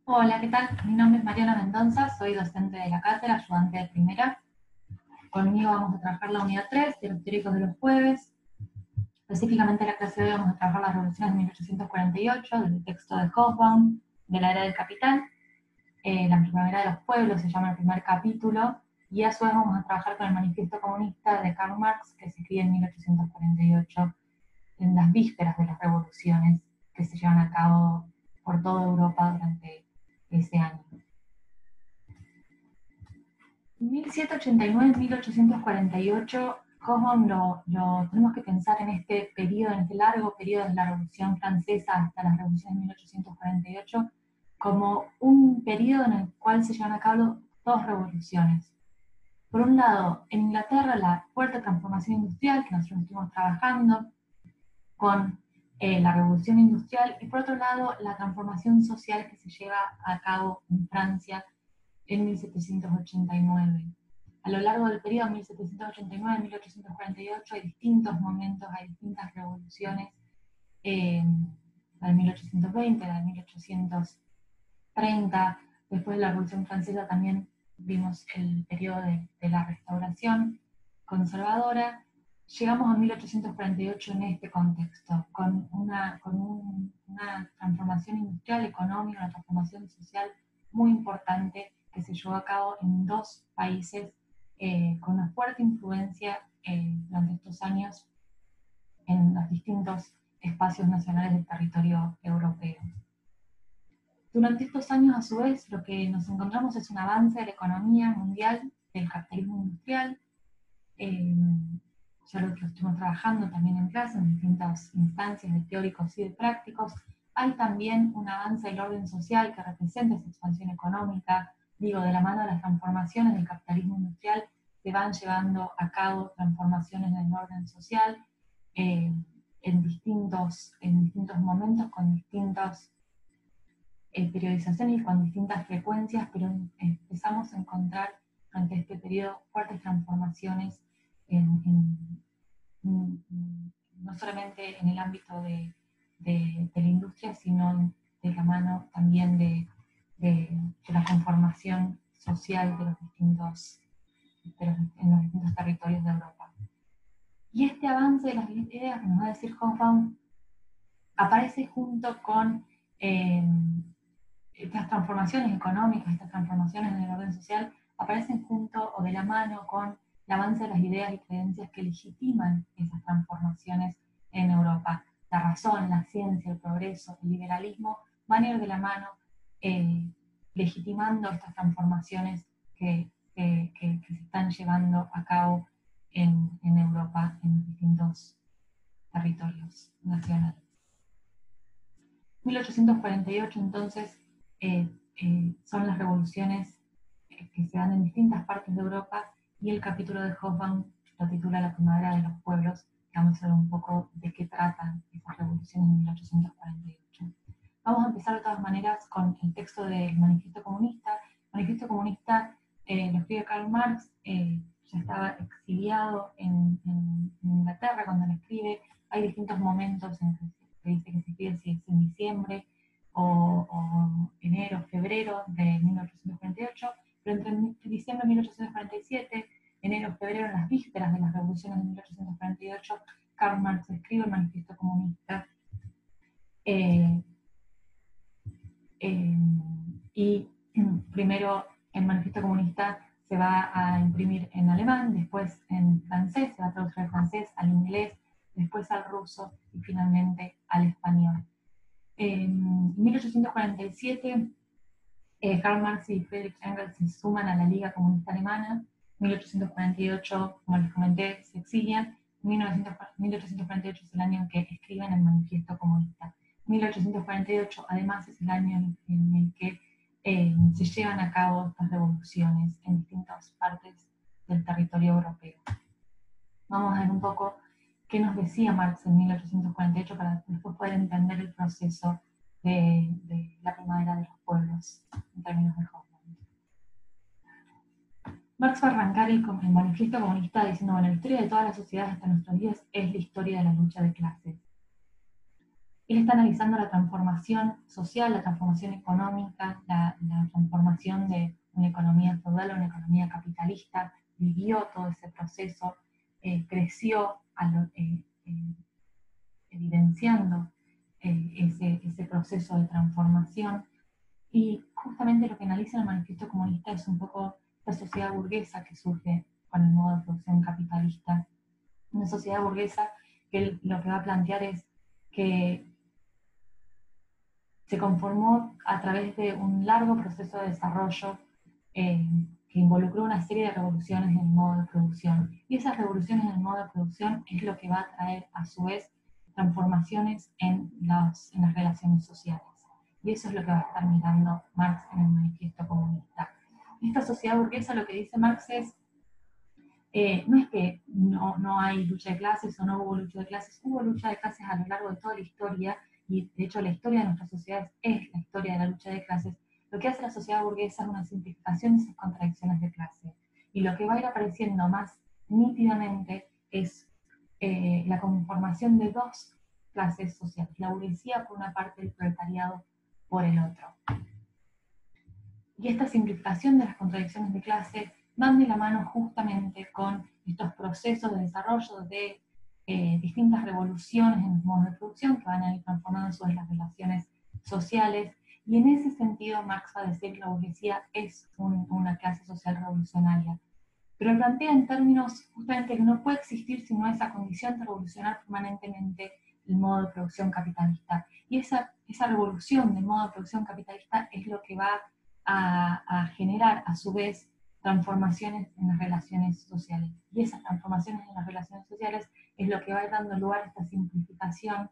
Hola, ¿qué tal? Mi nombre es Mariana Mendoza, soy docente de la cátedra, ayudante de primera. Conmigo vamos a trabajar la unidad 3 de los teóricos de los jueves. Específicamente en la clase de hoy vamos a trabajar las revoluciones de 1848, del texto de Hobsbawm, de la era del capital. La primavera de los pueblos se llama el primer capítulo, y a su vez vamos a trabajar con el manifiesto comunista de Karl Marx, que se escribe en 1848, en las vísperas de las revoluciones que se llevan a cabo por toda Europa durante ese año. 1789-1848, Hobsbawm lo tenemos que pensar en este periodo, en este largo periodo de la Revolución Francesa hasta la Revolución de 1848, como un periodo en el cual se llevan a cabo dos revoluciones. Por un lado, en Inglaterra, la fuerte transformación industrial que nosotros estuvimos trabajando con la revolución industrial, y por otro lado, la transformación social que se lleva a cabo en Francia en 1789. A lo largo del periodo 1789-1848 hay distintos momentos, hay distintas revoluciones, la de 1820, la de 1830, después de la Revolución Francesa también vimos el periodo de la restauración conservadora. Llegamos a 1848 en este contexto, con una transformación industrial, económica, una transformación social muy importante que se llevó a cabo en dos países con una fuerte influencia durante estos años en los distintos espacios nacionales del territorio europeo. Durante estos años, a su vez, lo que nos encontramos es un avance de la economía mundial, del capitalismo industrial, ya lo que estuvimos trabajando también en clase, en distintas instancias de teóricos y de prácticos. Hay también un avance del orden social que representa esa expansión económica, digo, de la mano de las transformaciones del capitalismo industrial, se van llevando a cabo transformaciones en el orden social en distintos momentos, con distintas periodizaciones y con distintas frecuencias, pero empezamos a encontrar durante este periodo fuertes transformaciones no solamente en el ámbito de la industria, sino de la mano también de la conformación social de los distintos, en los distintos territorios de Europa. Y este avance de las ideas que nos va a decir Hobsbawm aparece junto con estas transformaciones económicas, estas transformaciones en el orden social, aparecen junto o de la mano con el avance de las ideas y creencias que legitiman esas transformaciones en Europa. La razón, la ciencia, el progreso, el liberalismo van a ir de la mano legitimando estas transformaciones que se están llevando a cabo en Europa, en distintos territorios nacionales. 1848 entonces son las revoluciones que se dan en distintas partes de Europa, y el capítulo de Hobsbawm lo titula La primavera de los pueblos, que vamos a ver un poco de qué tratan esas revoluciones en 1848. Vamos a empezar de todas maneras con el texto del Manifiesto Comunista. El Manifiesto Comunista lo escribe Karl Marx, ya estaba exiliado en Inglaterra cuando lo escribe. Hay distintos momentos en que se dice que se escribe si es en diciembre o enero, febrero de 1848, pero entre diciembre de 1847, enero, febrero, en las vísperas de las revoluciones de 1848, Karl Marx escribe el Manifiesto Comunista. Y primero el Manifiesto Comunista se va a imprimir en alemán, después en francés, se va a traducir al francés, al inglés, después al ruso y finalmente al español. En 1847, Karl Marx y Friedrich Engels se suman a la Liga Comunista Alemana. En 1848, como les comenté, se exilian. 1848 es el año en que escriben el Manifiesto Comunista. 1848 además es el año en el que se llevan a cabo estas revoluciones en distintas partes del territorio europeo. Vamos a ver un poco qué nos decía Marx en 1848 para después poder entender el proceso de la primavera de los pueblos en términos de Hobsbawm. Marx va a arrancar el Manifiesto Comunista diciendo: bueno, la historia de todas las sociedades hasta nuestros días es la historia de la lucha de clases. Él está analizando la transformación social, la transformación económica, la transformación de una economía feudal a una economía capitalista, vivió todo ese proceso, creció evidenciando ese proceso de transformación. Y justamente lo que analiza el manifiesto comunista es un poco la sociedad burguesa que surge con el modo de producción capitalista. Una sociedad burguesa que lo que va a plantear es que se conformó a través de un largo proceso de desarrollo que involucró una serie de revoluciones en el modo de producción. Y esas revoluciones en el modo de producción es lo que va a traer, a su vez, transformaciones en las relaciones sociales. Y eso es lo que va a estar mirando Marx en el manifiesto comunista. En esta sociedad burguesa lo que dice Marx es, no es que no hay lucha de clases o no hubo lucha de clases, hubo lucha de clases a lo largo de toda la historia, y de hecho la historia de nuestras sociedades es la historia de la lucha de clases. Lo que hace la sociedad burguesa es una simplificación de esas contradicciones de clase. Y lo que va a ir apareciendo más nítidamente es la conformación de dos clases sociales, la burguesía por una parte y el proletariado por el otro. Y esta simplificación de las contradicciones de clase van de la mano justamente con estos procesos de desarrollo de distintas revoluciones en los modos de producción que van a ir transformando sobre las relaciones sociales. Y en ese sentido Marx va a decir que la burguesía es una clase social revolucionaria. Pero plantea en términos justamente que no puede existir sino esa condición de revolucionar permanentemente el modo de producción capitalista. Y esa revolución del modo de producción capitalista es lo que va a generar a su vez transformaciones en las relaciones sociales. Y esas transformaciones en las relaciones sociales es lo que va a ir dando lugar a esta simplificación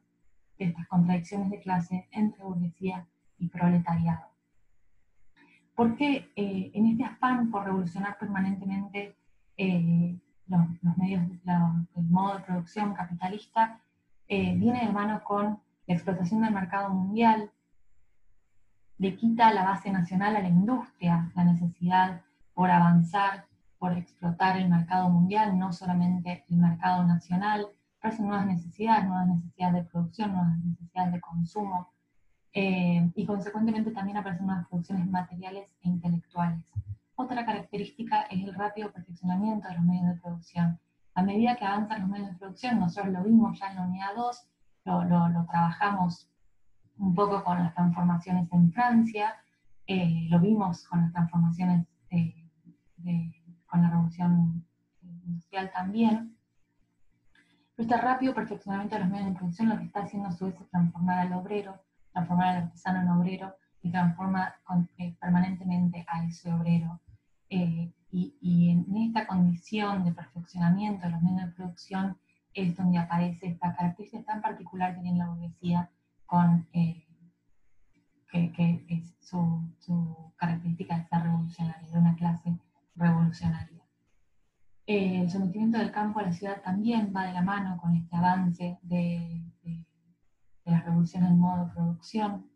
de estas contradicciones de clase entre burguesía y proletariado. Porque en este afán por revolucionar permanentemente los medios, el modo de producción capitalista, viene de mano con la explotación del mercado mundial, le quita la base nacional a la industria, la necesidad por avanzar, por explotar el mercado mundial, no solamente el mercado nacional, aparecen nuevas necesidades de producción, nuevas necesidades de consumo, y consecuentemente también aparecen nuevas producciones materiales e intelectuales. Otra característica es el rápido perfeccionamiento de los medios de producción. A medida que avanzan los medios de producción, nosotros lo vimos ya en la unidad 2, lo trabajamos un poco con las transformaciones en Francia, lo vimos con las transformaciones con la revolución industrial también. Pero este rápido perfeccionamiento de los medios de producción lo que está haciendo a su vez es transformar al obrero, transformar al artesano en obrero y transforma permanentemente a ese obrero. Y en esta condición de perfeccionamiento de los medios de producción es donde aparece esta característica tan particular que tiene la burguesía con que es su característica de ser revolucionaria, de una clase revolucionaria. El sometimiento del campo a la ciudad también va de la mano con este avance de las revoluciones del modo de producción.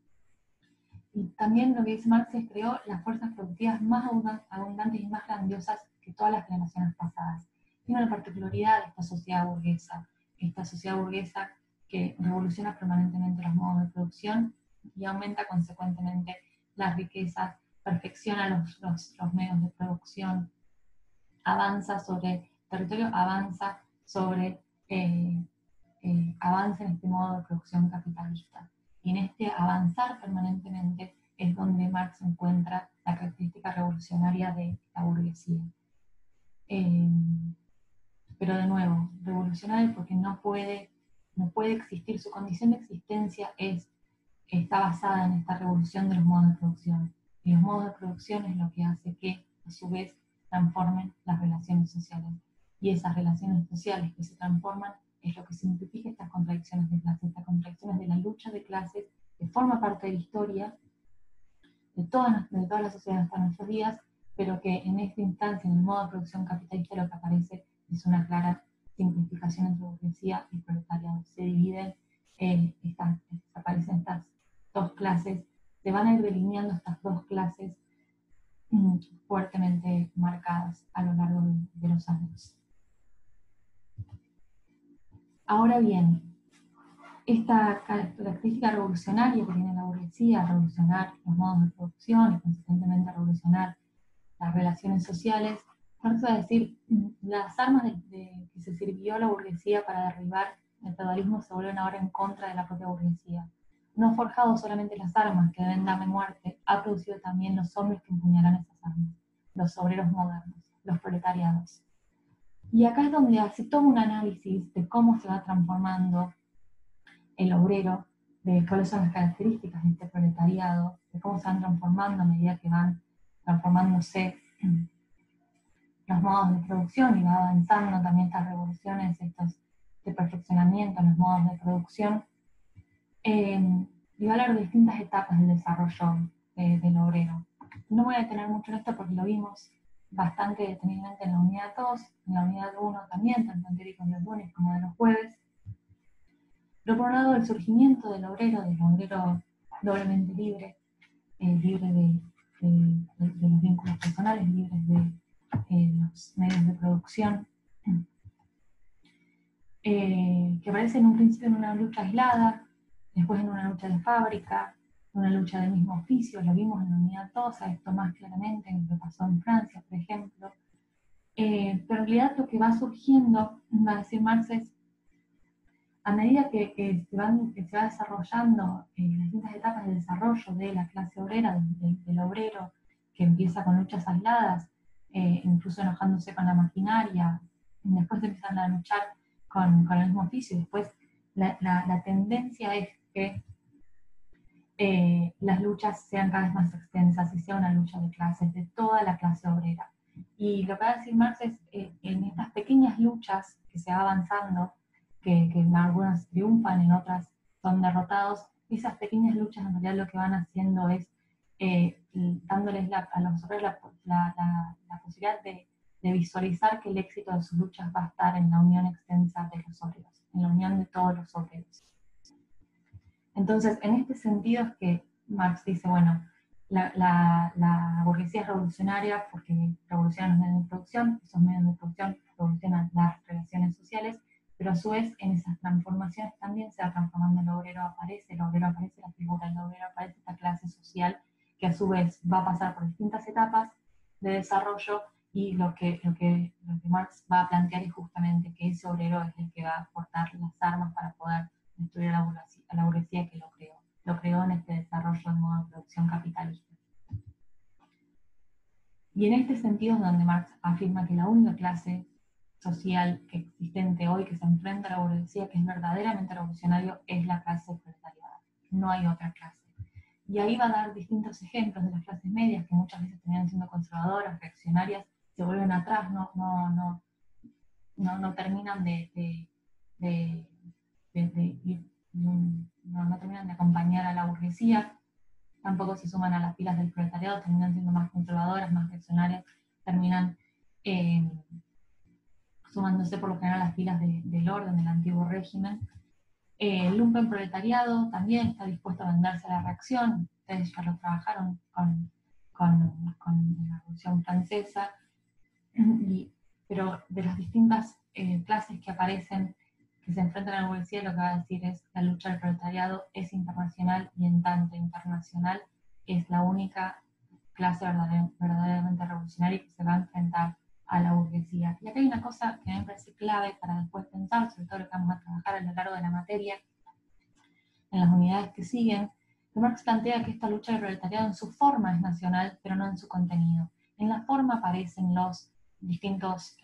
Y también lo que dice Marx es creó las fuerzas productivas más abundantes y más grandiosas que todas las generaciones pasadas. Tiene una particularidad esta sociedad burguesa que revoluciona permanentemente los modos de producción y aumenta consecuentemente las riquezas, perfecciona los medios de producción, avanza sobre territorio, avanza en este modo de producción capitalista. Y en este avanzar permanentemente es donde Marx encuentra la característica revolucionaria de la burguesía. Pero de nuevo, revolucionario porque no puede existir, su condición de existencia está basada en esta revolución de los modos de producción. Y los modos de producción es lo que hace que, a su vez, transformen las relaciones sociales. Y esas relaciones sociales que se transforman es lo que simplifica estas contradicciones de clases, estas contradicciones de la lucha de clases que forma parte de la historia de todas las sociedades hasta nuestros días, pero que en esta instancia, en el modo de producción capitalista, lo que aparece es una clara simplificación entre burguesía y proletariado. Se dividen, aparecen estas dos clases, se van a ir delineando estas dos clases fuertemente marcadas a lo largo de los años. Ahora bien, esta característica revolucionaria que tiene la burguesía, revolucionar los modos de producción y consecuentemente revolucionar las relaciones sociales, Marx va a decir, las armas que se sirvió la burguesía para derribar el feudalismo se vuelven ahora en contra de la propia burguesía. No ha forjado solamente las armas que deben darle muerte, ha producido también los hombres que empuñarán esas armas, los obreros modernos, los proletariados. Y acá es donde hace todo un análisis de cómo se va transformando el obrero, de cuáles son las características de este proletariado, de cómo se van transformando a medida que van transformándose los modos de producción y va avanzando también estas revoluciones, estos de perfeccionamiento en los modos de producción. Y va a hablar de distintas etapas del desarrollo del obrero. No voy a detener mucho en esto porque lo vimos bastante detenidamente en la unidad 2, en la unidad 1 también, tanto en teóricos de los lunes como de los jueves. Pero por un lado, el surgimiento del obrero doblemente libre, libre de los vínculos personales, libres de los medios de producción, que aparece en un principio en una lucha aislada, después en una lucha de fábrica, una lucha del mismo oficio, lo vimos en la unidad 2, esto más claramente en lo que pasó en Francia, por ejemplo. Pero en realidad lo que va surgiendo, va a decir Marx, es a medida que se va desarrollando las distintas etapas de desarrollo de la clase obrera, del obrero, que empieza con luchas aisladas, incluso enojándose con la maquinaria, y después empiezan a luchar con el mismo oficio, y después la tendencia es que las luchas sean cada vez más extensas y sea una lucha de clases, de toda la clase obrera. Y lo que va a decir Marx es, en estas pequeñas luchas que se va avanzando, que en algunas triunfan, en otras son derrotados, esas pequeñas luchas en realidad lo que van haciendo es dándoles a los obreros la posibilidad de visualizar que el éxito de sus luchas va a estar en la unión extensa de los obreros, en la unión de todos los obreros. Entonces, en este sentido es que Marx dice, bueno, la burguesía es revolucionaria porque revolucionan los medios de producción, esos medios de producción revolucionan las relaciones sociales, pero a su vez en esas transformaciones también se va transformando el obrero, aparece la figura del obrero, aparece esta clase social que a su vez va a pasar por distintas etapas de desarrollo y lo que Marx va a plantear es justamente que ese obrero es el que va a aportar las armas para poder destruir a la burguesía que lo creó en este desarrollo del modo de producción capitalista. Y en este sentido es donde Marx afirma que la única clase social que existente hoy que se enfrenta a la burguesía, que es verdaderamente revolucionario, es la clase proletariada. No hay otra clase. Y ahí va a dar distintos ejemplos de las clases medias, que muchas veces terminan siendo conservadoras, reaccionarias, se vuelven atrás, no terminan no terminan de acompañar a la burguesía, tampoco se suman a las filas del proletariado, terminan siendo más conservadoras, más reaccionarias, terminan sumándose por lo general a las filas del orden del antiguo régimen. El lumpen proletariado también está dispuesto a venderse a la reacción, ustedes ya lo trabajaron con la Revolución Francesa, pero de las distintas clases que aparecen, que se enfrentan a la burguesía, lo que va a decir es la lucha del proletariado es internacional y en tanto internacional es la única clase verdaderamente revolucionaria que se va a enfrentar a la burguesía. Y acá hay una cosa que a mí me parece clave para después pensar, sobre todo lo que vamos a trabajar a lo largo de la materia, en las unidades que siguen, que Marx plantea que esta lucha del proletariado en su forma es nacional, pero no en su contenido. En la forma aparecen los distintos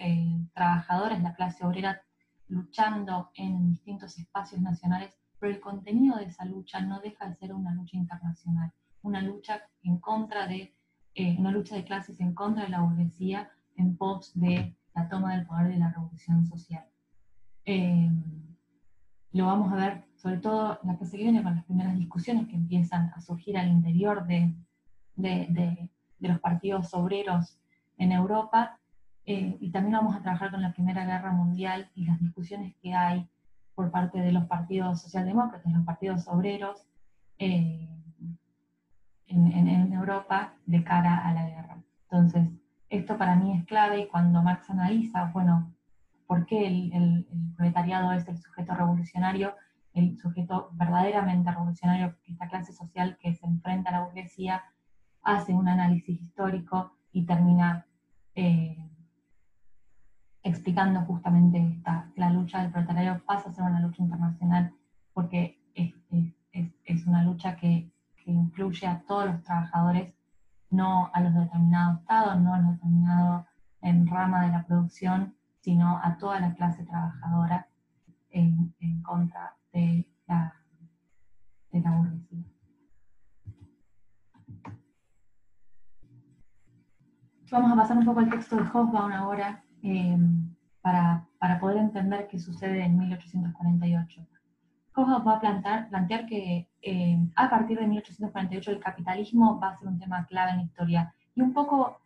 trabajadores, la clase obrera, luchando en distintos espacios nacionales, pero el contenido de esa lucha no deja de ser una lucha internacional, una lucha en contra de, una lucha de clases en contra de la burguesía en pos de la toma del poder de la revolución social. Lo vamos a ver sobre todo la clase que viene con las primeras discusiones que empiezan a surgir al interior de los partidos obreros en Europa, y también vamos a trabajar con la Primera Guerra Mundial y las discusiones que hay por parte de los partidos socialdemócratas, los partidos obreros en Europa de cara a la guerra. Entonces, esto para mí es clave y cuando Marx analiza, bueno, por qué el proletariado es el sujeto revolucionario, el sujeto verdaderamente revolucionario, esta clase social que se enfrenta a la burguesía, hace un análisis histórico y termina explicando justamente la lucha del proletariado pasa a ser una lucha internacional porque es una lucha que incluye a todos los trabajadores, no a los determinados estados, no a los determinados en rama de la producción, sino a toda la clase trabajadora en contra de la burguesía. Vamos a pasar un poco al texto de Hobsbawm ahora para poder entender qué sucede en 1848. Hobsbawm va a plantear que a partir de 1848 el capitalismo va a ser un tema clave en la historia. Y un poco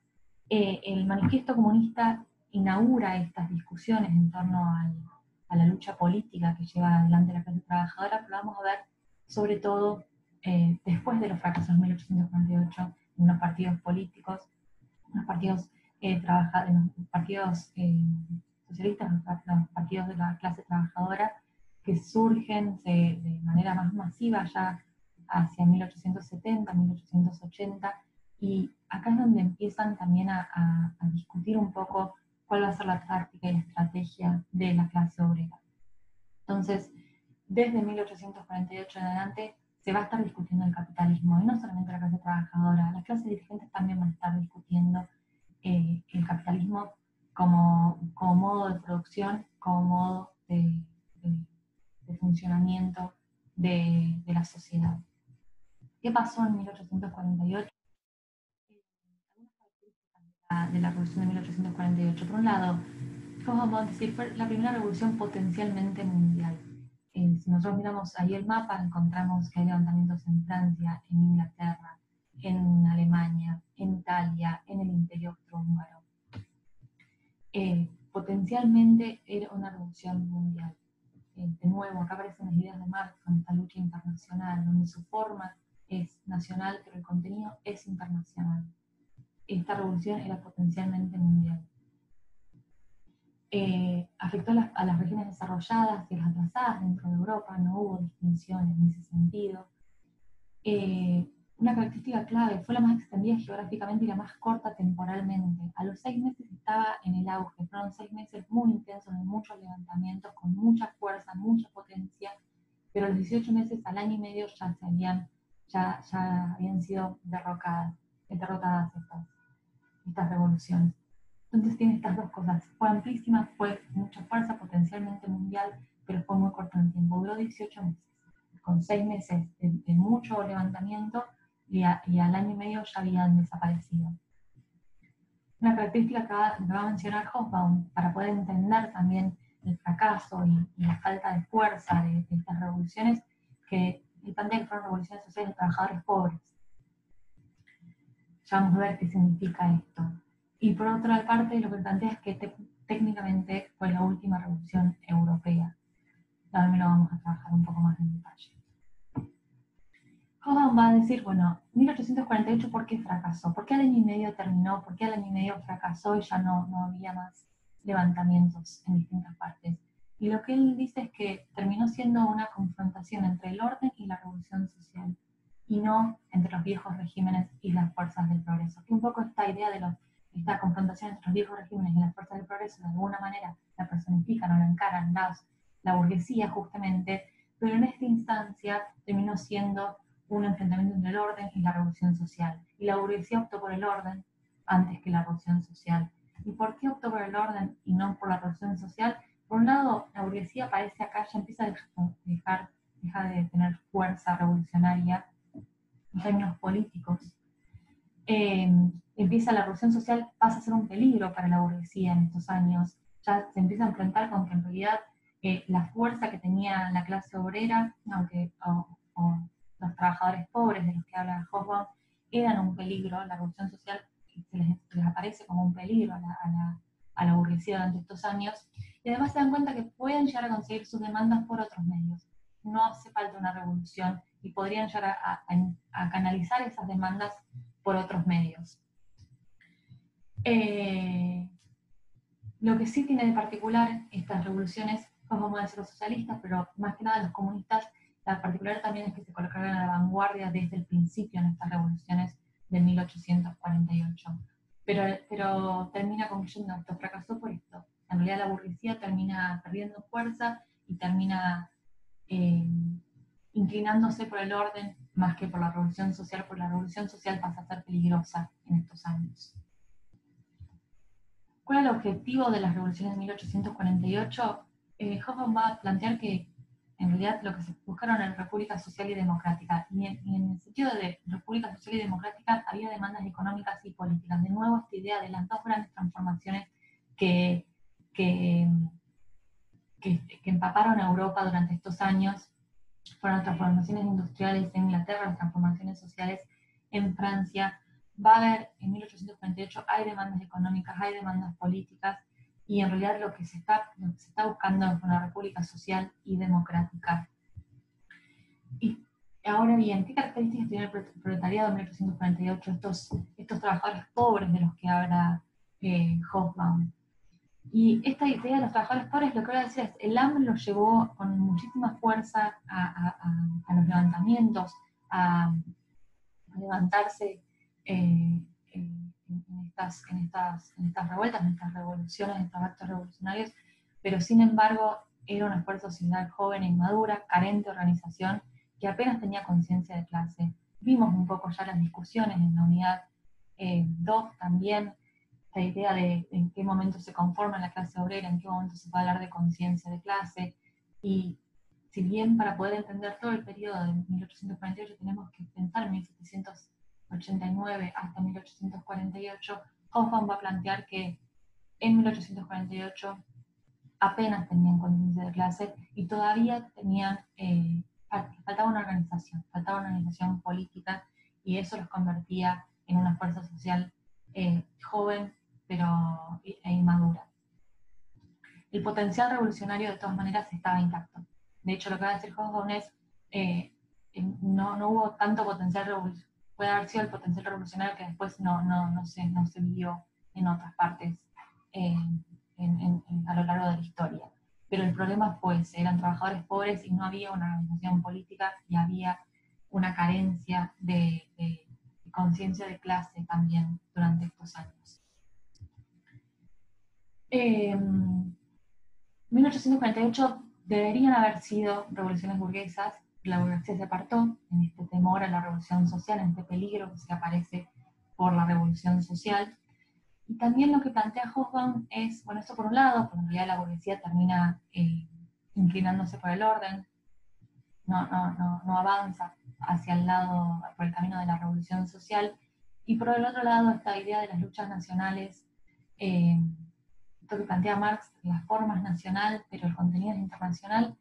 el manifiesto comunista inaugura estas discusiones en torno a la lucha política que lleva adelante la clase trabajadora, pero vamos a ver sobre todo después de los fracasos de 1848 en los partidos políticos, los partidos, los partidos socialistas, los partidos de la clase trabajadora, que surgen de manera más masiva ya hacia 1870, 1880, y acá es donde empiezan también a discutir un poco cuál va a ser la táctica y la estrategia de la clase obrera. Entonces, desde 1848 en adelante se va a estar discutiendo el capitalismo, y no solamente la clase trabajadora, las clases dirigentes también van a estar discutiendo el capitalismo como modo de producción, como modo de funcionamiento de la sociedad. ¿Qué pasó en 1848? Algunas características de la revolución de 1848. Por un lado, vamos a decir, fue la primera revolución potencialmente mundial. Si nosotros miramos ahí el mapa, encontramos que hay levantamientos en Francia, en Inglaterra, en Alemania, en Italia, en el Imperio Austrohúngaro. Potencialmente era una revolución mundial. De nuevo, acá aparecen las ideas de Marx con esta lucha internacional, donde su forma es nacional, pero el contenido es internacional. Esta revolución era potencialmente mundial. Afectó a las regiones desarrolladas y a las atrasadas dentro de Europa, no hubo distinciones en ese sentido. Una característica clave, fue la más extendida geográficamente y la más corta temporalmente. A los 6 meses estaba en el auge, fueron 6 meses muy intensos, de muchos levantamientos, con mucha fuerza, mucha potencia, pero a los 18 meses, al año y medio, ya habían sido derrotadas estas revoluciones. Entonces tiene estas dos cosas, fue amplísima, fue mucha fuerza, potencialmente mundial, pero fue muy corto en tiempo, duró 18 meses, con 6 meses de mucho levantamiento y al año y medio ya habían desaparecido. Una característica que va a mencionar Hobsbawm para poder entender también el fracaso y la falta de fuerza de estas revoluciones, que el plantea que fueron revoluciones sociales de trabajadores pobres. Ya vamos a ver qué significa esto. Y por otra parte, lo que plantea es que técnicamente fue la última revolución europea. También lo vamos a trabajar un poco más en detalle. Hobsbawm va a decir, bueno, 1848, ¿por qué fracasó? ¿Por qué al año y medio terminó? ¿Por qué al año y medio fracasó y ya no había más levantamientos en distintas partes? Y lo que él dice es que terminó siendo una confrontación entre el orden y la revolución social, y no entre los viejos regímenes y las fuerzas del progreso. Que un poco esta idea de esta confrontación entre los viejos regímenes y las fuerzas del progreso, de alguna manera la personifican o la encaran la burguesía justamente, pero en esta instancia terminó siendo un enfrentamiento entre el orden y la revolución social. Y la burguesía optó por el orden antes que la revolución social. ¿Y por qué optó por el orden y no por la revolución social? Por un lado, la burguesía parece acá ya empieza a deja de tener fuerza revolucionaria en términos políticos. Empieza la revolución social, pasa a ser un peligro para la burguesía en estos años. Ya se empieza a enfrentar con que en realidad la fuerza que tenía la clase obrera, o los trabajadores pobres de los que habla Hobsbawm, eran un peligro. La revolución social se les aparece como un peligro a la burguesía durante estos años, y además se dan cuenta que pueden llegar a conseguir sus demandas por otros medios. No hace falta una revolución y podrían llegar a canalizar esas demandas por otros medios. Lo que sí tiene de particular estas revoluciones vamos a decir los socialistas, pero más que nada los comunistas, la particular también es que se colocaron a la vanguardia desde el principio en estas revoluciones de 1848. Pero termina concluyendo esto, fracasó por esto. En realidad la burguesía termina perdiendo fuerza y termina inclinándose por el orden más que por la revolución social, porque la revolución social pasa a ser peligrosa en estos años. ¿Cuál es el objetivo de las revoluciones de 1848? Hobsbawm va a plantear que en realidad lo que se buscaron era república social y democrática. Y en el sentido de república social y democrática había demandas económicas y políticas. De nuevo, esta idea de las dos grandes transformaciones que empaparon a Europa durante estos años fueron las transformaciones industriales en Inglaterra, las transformaciones sociales en Francia. Va a haber, en 1848 hay demandas económicas, hay demandas políticas, y en realidad lo que se está buscando es una república social y democrática. Y ahora bien, ¿qué características tiene el proletariado en 1848? Estos trabajadores pobres de los que habla Hobsbawm. Y esta idea de los trabajadores pobres, lo que voy a decir es, el hambre los llevó con muchísima fuerza a los levantamientos, a levantarse en estas revueltas, en estas revoluciones, en estos actos revolucionarios, pero sin embargo era una fuerza social joven e inmadura, carente de organización, que apenas tenía conciencia de clase. Vimos un poco ya las discusiones en la unidad 2 también, esta idea de en qué momento se conforma la clase obrera, en qué momento se puede hablar de conciencia de clase, y si bien para poder entender todo el periodo de 1848 tenemos que pensar en 1789 hasta 1848, Hobsbawm va a plantear que en 1848 apenas tenían conciencia de clase y todavía faltaba una organización política, y eso los convertía en una fuerza social joven e inmadura. El potencial revolucionario de todas maneras estaba intacto. De hecho, lo que va a decir Hobsbawm es no hubo tanto potencial revolucionario, puede haber sido el potencial revolucionario que después no se vio en otras partes a lo largo de la historia. Pero el problema fue ese, eran trabajadores pobres y no había una organización política, y había una carencia de conciencia de clase también durante estos años. 1848 deberían haber sido revoluciones burguesas. La burguesía se apartó en este temor a la revolución social, en este peligro que se aparece por la revolución social. Y también lo que plantea Hobsbawm es, bueno, esto por un lado, porque en realidad la burguesía termina inclinándose por el orden, no avanza hacia el lado, por el camino de la revolución social. Y por el otro lado, esta idea de las luchas nacionales, esto que plantea Marx, las formas nacional, pero el contenido es internacional.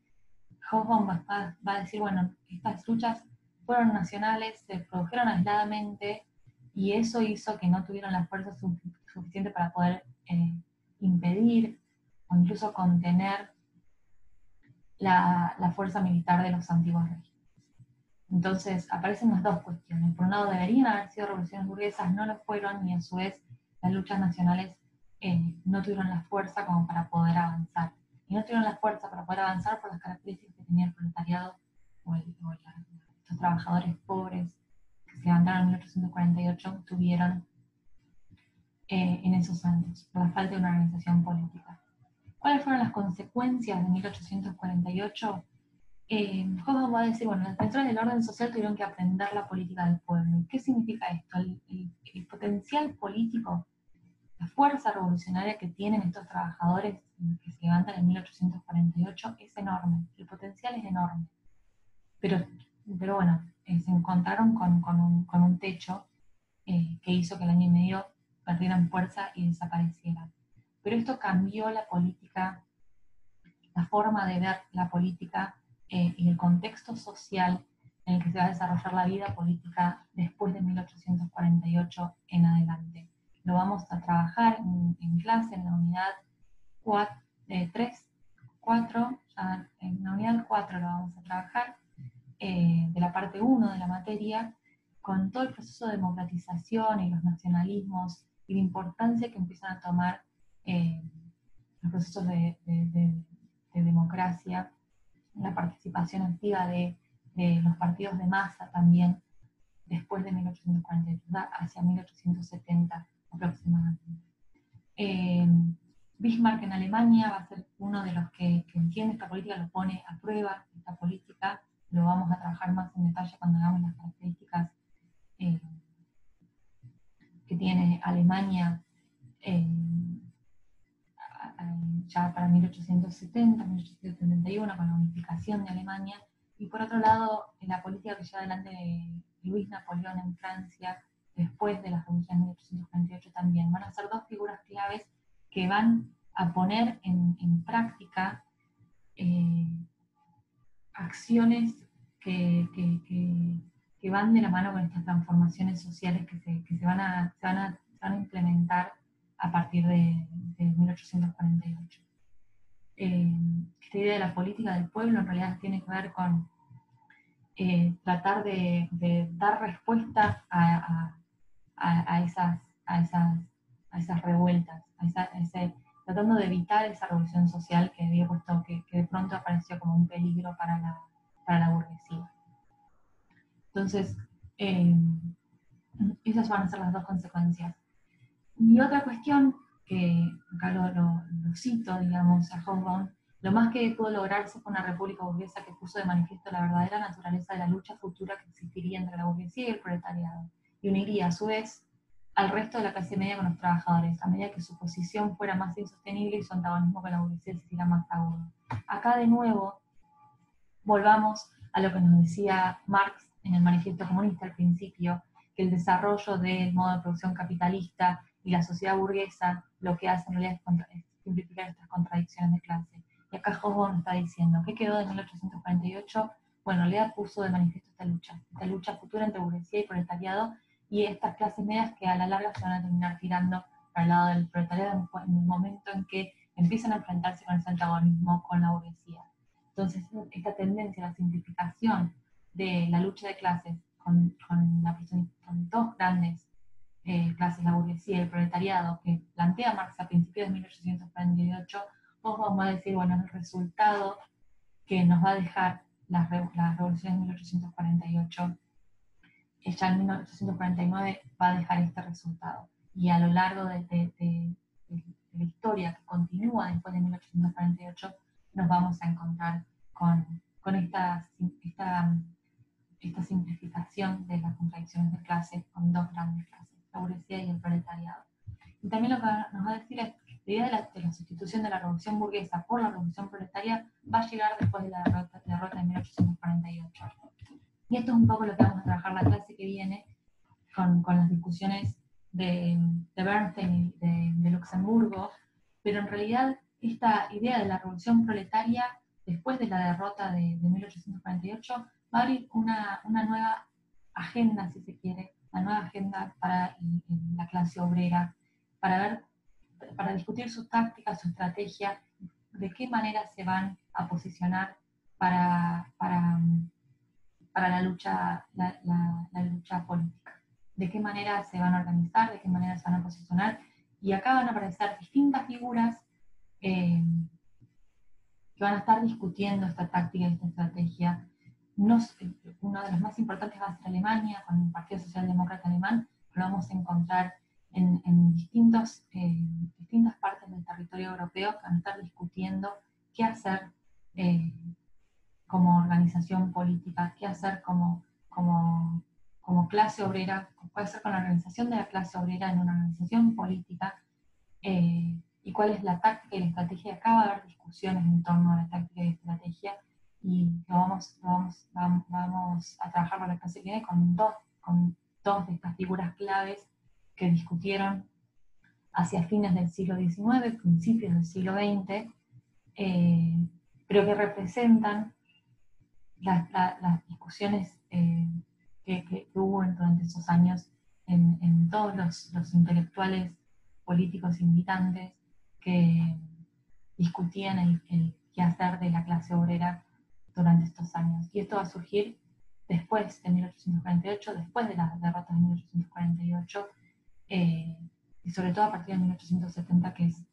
Hobsbawm va a decir, bueno, estas luchas fueron nacionales, se produjeron aisladamente, y eso hizo que no tuvieran la fuerza suficiente para poder impedir o incluso contener la fuerza militar de los antiguos regímenes. Entonces aparecen las dos cuestiones. Por un lado, deberían haber sido revoluciones burguesas, no lo fueron, y a su vez las luchas nacionales no tuvieron la fuerza como para poder avanzar. Y no tuvieron la fuerza para poder avanzar por las características que tenía el proletariado o estos trabajadores pobres que se levantaron en 1848 tuvieron en esos años, por la falta de una organización política. ¿Cuáles fueron las consecuencias de 1848? Hobsbawm va a decir, bueno, los defensores del orden social tuvieron que aprender la política del pueblo. ¿Qué significa esto? El potencial político, la fuerza revolucionaria que tienen estos trabajadores que se levantan en 1848 es enorme, el potencial es enorme. Pero bueno, se encontraron con un techo que hizo que el año y medio perdieran fuerza y desaparecieran. Pero esto cambió la política, la forma de ver la política y el contexto social en el que se va a desarrollar la vida política después de 1848 en adelante. Lo vamos a trabajar en clase, en la unidad 3, 4, ya en la unidad 4 lo vamos a trabajar, de la parte 1 de la materia, con todo el proceso de democratización y los nacionalismos y la importancia que empiezan a tomar los procesos de democracia, la participación activa de los partidos de masa también, después de 1848, hacia 1870 aproximadamente. Bismarck en Alemania va a ser uno de los que entiende esta política, lo pone a prueba, esta política. Lo vamos a trabajar más en detalle cuando hagamos las características que tiene Alemania ya para 1870, 1871, con la unificación de Alemania. Y por otro lado, en la política que lleva adelante Luis Napoleón en Francia, después de la Revolución de 1848 también, van a ser dos figuras claves que van a poner en práctica acciones que van de la mano con estas transformaciones sociales que se van a implementar a partir de 1848. Esta idea de la política del pueblo en realidad tiene que ver con tratar de dar respuesta a esas revueltas, tratando de evitar esa revolución social que había puesto, que de pronto apareció como un peligro para la burguesía. Entonces, esas van a ser las dos consecuencias. Y otra cuestión, que acá lo cito, digamos, a Hobsbawm, lo más que pudo lograrse fue una república burguesa que puso de manifiesto la verdadera naturaleza de la lucha futura que existiría entre la burguesía y el proletariado, y uniría a su vez al resto de la clase media con los trabajadores, a medida que su posición fuera más insostenible y su antagonismo con la burguesía se hiciera más agudo. Acá de nuevo, volvamos a lo que nos decía Marx en el Manifiesto Comunista al principio, que el desarrollo del modo de producción capitalista y la sociedad burguesa lo que hace en realidad es simplificar estas contradicciones de clase. Y acá Hobsbawm está diciendo, ¿qué quedó de 1848? Bueno, en realidad puso de manifiesto esta lucha futura entre burguesía y proletariado, y estas clases medias que a la larga se van a terminar tirando para el lado del proletariado en el momento en que empiezan a enfrentarse con ese antagonismo con la burguesía. Entonces, esta tendencia a la simplificación de la lucha de clases con dos grandes clases, la burguesía y el proletariado, que plantea Marx a principios de 1848, vamos a decir, bueno, el resultado que nos va a dejar las revoluciones de 1848, ya en 1849 va a dejar este resultado. Y a lo largo de la historia que continúa después de 1848, nos vamos a encontrar con esta simplificación de las contradicciones de clase con dos grandes clases, la burguesía y el proletariado. Y también lo que nos va a decir es que la idea de la sustitución de la revolución burguesa por la revolución proletaria va a llegar después de la derrota de 1848. Y esto es un poco lo que vamos a trabajar la clase que viene con las discusiones de Bernstein y de Luxemburgo, pero en realidad esta idea de la revolución proletaria después de la derrota de 1848 va a abrir una nueva agenda, si se quiere, una nueva agenda para la clase obrera, para discutir sus tácticas, su estrategia, de qué manera se van a posicionar para la lucha política, de qué manera se van a organizar, de qué manera se van a posicionar. Y acá van a aparecer distintas figuras que van a estar discutiendo esta táctica y esta estrategia. Uno de los más importantes va a ser Alemania, con el Partido Socialdemócrata Alemán, lo vamos a encontrar en distintas partes del territorio europeo que van a estar discutiendo qué hacer como organización política, qué hacer como clase obrera, qué hacer con la organización de la clase obrera en una organización política, y cuál es la táctica y la estrategia. Acá va a haber discusiones en torno a la táctica y la estrategia, y vamos a trabajar para la clase que viene con dos de estas figuras claves que discutieron hacia fines del siglo XIX, principios del siglo XX, pero que representan las discusiones que hubo durante esos años en todos los intelectuales políticos y militantes que discutían el qué hacer de la clase obrera durante estos años. Y esto va a surgir después de 1848, después de las derrotas de 1848, y sobre todo a partir de 1870, que es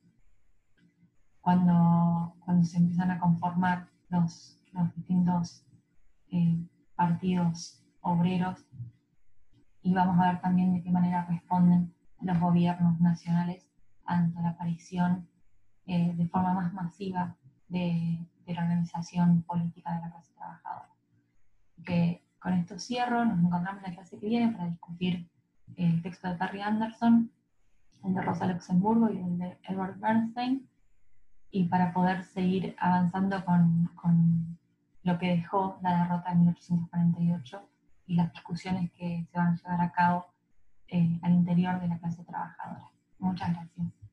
cuando se empiezan a conformar los distintos partidos obreros, y vamos a ver también de qué manera responden los gobiernos nacionales ante la aparición de forma más masiva de la organización política de la clase trabajadora. Que con esto cierro, nos encontramos en la clase que viene para discutir el texto de Terry Anderson, el de Rosa Luxemburgo y el de Edward Bernstein, y para poder seguir avanzando con lo que dejó la derrota de 1848 y las discusiones que se van a llevar a cabo al interior de la clase trabajadora. Muchas gracias.